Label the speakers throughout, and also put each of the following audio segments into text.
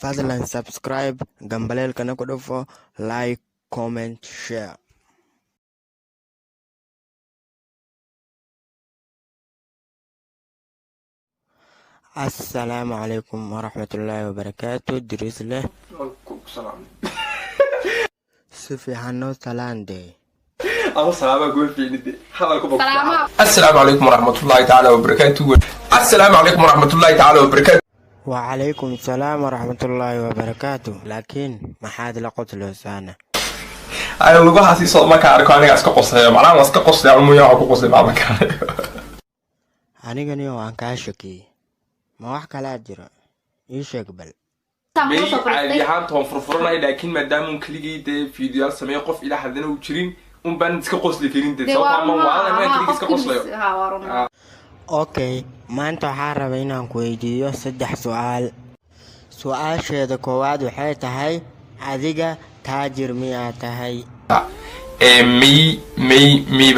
Speaker 1: fadlan subscribe gambaleelkana ku dhufo like comment share. السلام عليكم ورحمة الله وبركاته. دريس له سفي حنو تلاندي
Speaker 2: السلام عليكم ورحمة الله تعالى وبركاته. السلام عليكم ورحمة الله تعالى وبركاته.
Speaker 1: وعليكم السلام ورحمة الله وبركاته. لكن ما حد لقط له سنة
Speaker 2: أنا لو حاسس صوت ما كارك أنا أسكت قصة معنا أسكت قصة أنا مياه أكو قصة بعد كارك
Speaker 1: أنا جنيو عن كاشكي ما وح كلا جرا إيش يقبل
Speaker 2: مي عاديان توم فرفرنا لكن ما دام كليجي ده فيديو سمي يقف إلى حدنا وتشرين بان أسكت قصة لكن ده صوت ما وأنا ما كليجي أسكت قصة.
Speaker 1: أوكي ما أنت حارة بينهم كويديو صدح سؤال شيء كواد وحيت هاي عذيقة تاجر مئة هاي
Speaker 2: مي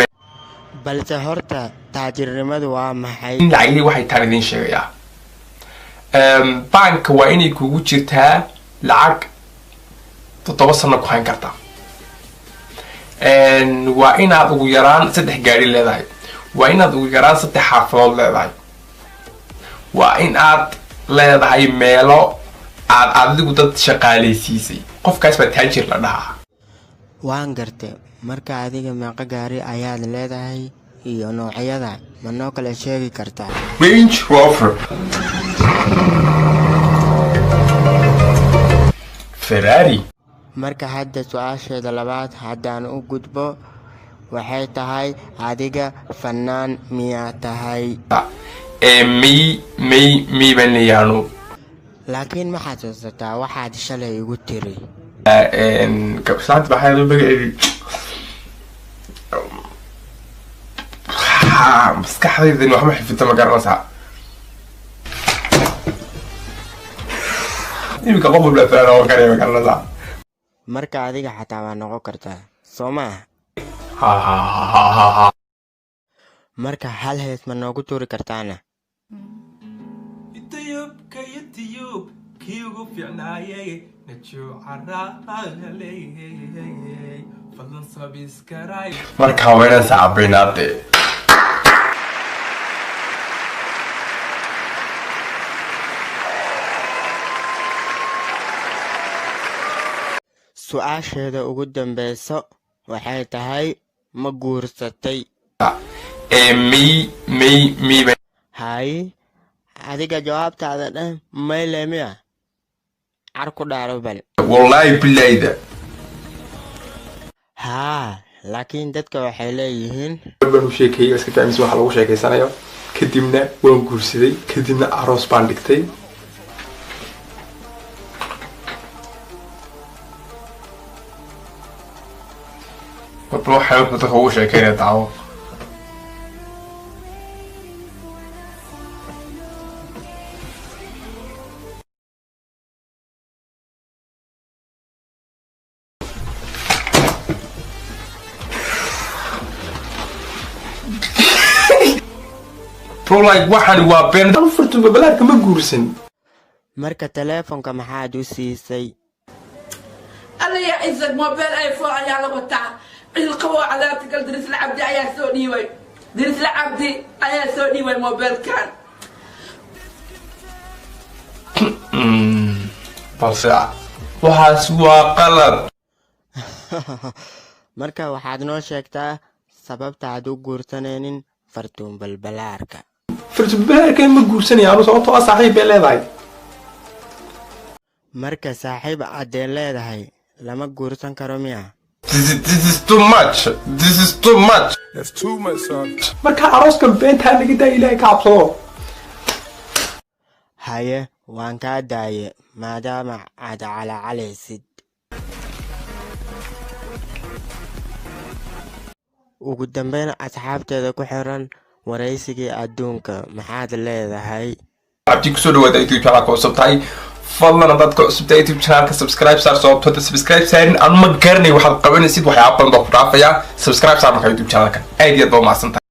Speaker 1: بل تهرت تاجر رمض ومحي
Speaker 2: لعلي واحد تاني شيء يا بانك وإني كوجتها لعق تتوصلنا كهين كرتا وإن هذا يران صدح جاري لذاي وإن هذا يران صدح حافظ لذاي وإن هذا لذاي ميلو هذا قدرت شقالي سيسي قف كاس بتهجر لها
Speaker 1: waan gartay marka adiga meeqa gaari ayaad leedahay iyo noocyada ma noo kala sheegi kartaa?
Speaker 2: Range Rover, Ferrari.
Speaker 1: marka hadda su'aasheeda labaad haddaan u gudbo waxay tahay adiga fanaan miyaa tahay?
Speaker 2: mi baniyano
Speaker 1: laakiin ma xasuusataa waxaad shalay igu tiri
Speaker 2: كبسات بحاله بقى مسكح هذي ذي محمد حفظت ما قرر ساعة يبقى قبل بلا ثلاثة وكريم ما قرر ساعة
Speaker 1: marka adiga xataa waa noqon kartaa soo maaha marka hal hees ma noogu tuuri kartaana?
Speaker 3: كيوغو في عناية نتشو عراغلي فضل صبيس كراي
Speaker 2: مركا وين ساعبيناتي
Speaker 1: su-aasheeda ugu dambeyso waxay tahay ma guursatay?
Speaker 2: mi
Speaker 1: hay adiga jawaabtaada dhan mayle miya car ku dhaaro bal
Speaker 2: والله بالله ده
Speaker 1: haa laakiin dadka waxay leeyihiin
Speaker 2: banu sheekay iska fahmis waxa lagu sheekeysanayo kadibna waan guursaday kadibna aroos baan dhigtay waxa dadka ugu sheekeynaya daawo like waxaan waa been dal furtu balaadka ma guursan
Speaker 1: marka teleefonka maxaad u siisay?
Speaker 4: الله يعزك موبايل ايفون يا الله وتع القوة على تقل درس العبدي يا سوني وي درس العبدي يا سوني وي موبايل كان
Speaker 2: بس waxaas waa qalad
Speaker 1: marka waxaad noo sheegtaa sababta aad u guursanaynin fartuun balbalaarka.
Speaker 2: fartuun balbalaarka ma guursanaya anu sababtoo ah saaxiib bay leedahay
Speaker 1: marka saaxiib aad leedahay lama guursan karo miya?
Speaker 2: This is too much. That's too much son. marka arooska beenta laga daa ilaahay ka cabsado
Speaker 1: haye waan kaa daaye maadaama aad calaacalaysid. ugu dambeyn asxaabteeda ku xiran waraysigii adduunka maxaad leedahay?
Speaker 2: abti ku soo dhawaada YouTube channel ka subscribe fadlan dadka cusubta YouTube channel ka subscribe saar sababtoo subscribe saarin aan ma garanay waxaad qabanaysid waxyaabo badan oo ku dhaafaya subscribe saar marka YouTube channel ka aad iyo aad baa u mahadsantahay.